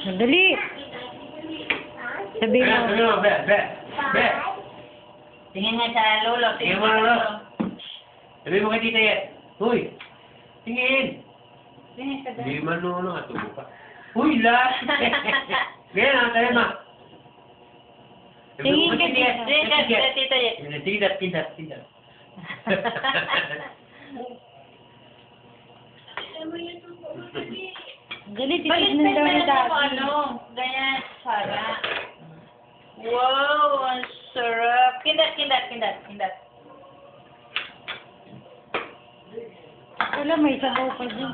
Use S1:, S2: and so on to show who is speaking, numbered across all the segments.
S1: Madali. Sabihin mo.
S2: Sabihin mo, be.
S3: Tingin nga sa lolo.
S2: Tingin mo, lolo. Sabihin mo kay Tita Yet. Huy, tingin.
S3: Tingin sa
S2: Hindi man nung atubo pa. Huy, last. Ganyan ang tayo ma.
S1: Tingin ka
S3: Tita Yet.
S2: Tidat.
S1: Dali,
S3: Balik
S1: titignan daw ni
S3: mo
S1: Daddy.
S3: ganyan, sarap. Wow, ang sarap. Kindat.
S1: Wala, may sabaw pa dyan.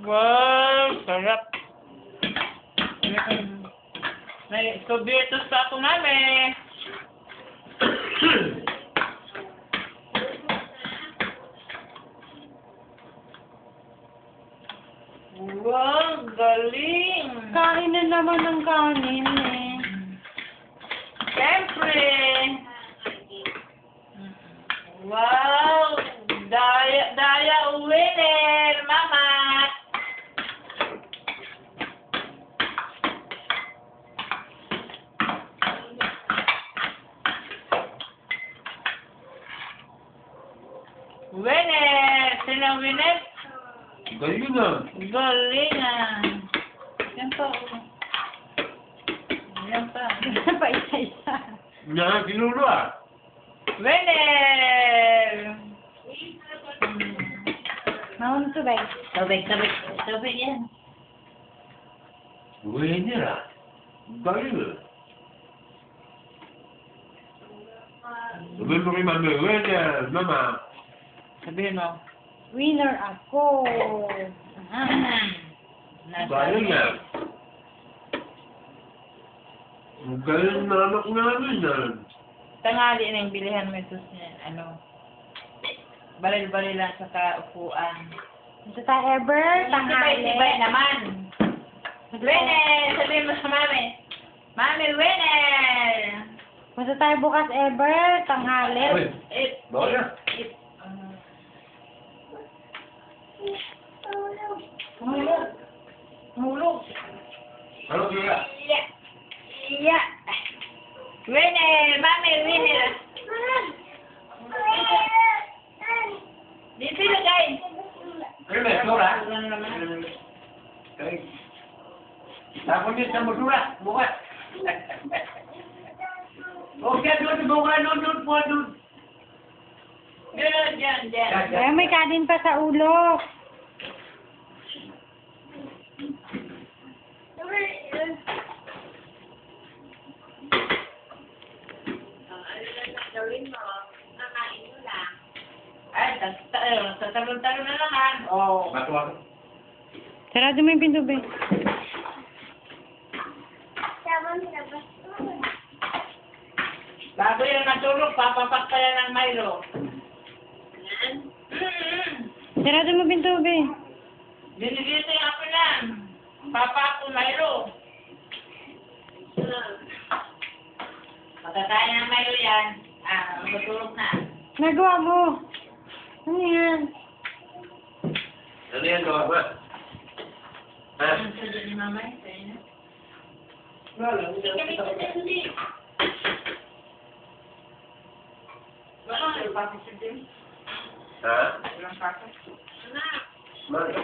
S3: Wow, sarap. May sorbietos pa ako, mami. Wow, galing.
S1: Kain na naman ng kanin eh.
S3: Siyempre. Wow, daya winner, mama. Winner! Sino winner?
S2: Galing na.
S3: Galing ah. Yan pa.
S1: Pa isa-isa.
S2: Nga, sinulo ah.
S3: Winner!
S1: Mauna to, bay.
S3: Tubig yan.
S2: Winner ah. Galing ah. Sabihin mo kay mami, winner, mama.
S3: Sabihin mo.
S1: Winner ako.
S2: Galing ah. Galing na anak namin ah.
S3: Tangali na yung bilihan mo ito sa baril-baril lang sa kaupuan.
S1: Gusto tayo ever? Tanghali.
S3: Tibay naman. Winner! Sabihin mo sa mami. Mami, winner!
S1: Gusto tayo bukas ever? Tanghali.
S2: Uy, bawal na.
S3: Hulog.
S2: Ano kaya?
S3: Yeah. Winner! Mami, winner! Dito na guys!
S2: Kaya may sura? Tapos din sa masura, bukas. Okay, doon po.
S3: Diyan.
S1: Kaya may kanin pa sa ulo.
S3: Ay, tatalon-talon na naman. Oh.
S2: Bato.
S1: Sarado mo yung pinto, be.
S3: Bago yan matulog, papapak pa yan ng Milo.
S1: Sarado mo yung pinto, be.
S3: Binigyan ako lang. Papa ako Milo. Magkakain ng Milo yan. Matulog na.
S1: Nagawa mo. Ano yan?
S2: Ano yan, gawa ba? Ha?
S3: Ang sadya ni Mama, sa'yo na.
S2: Wala.
S3: Walang papis sa Jim.
S2: Ha?
S3: Walang papis.
S2: Mali.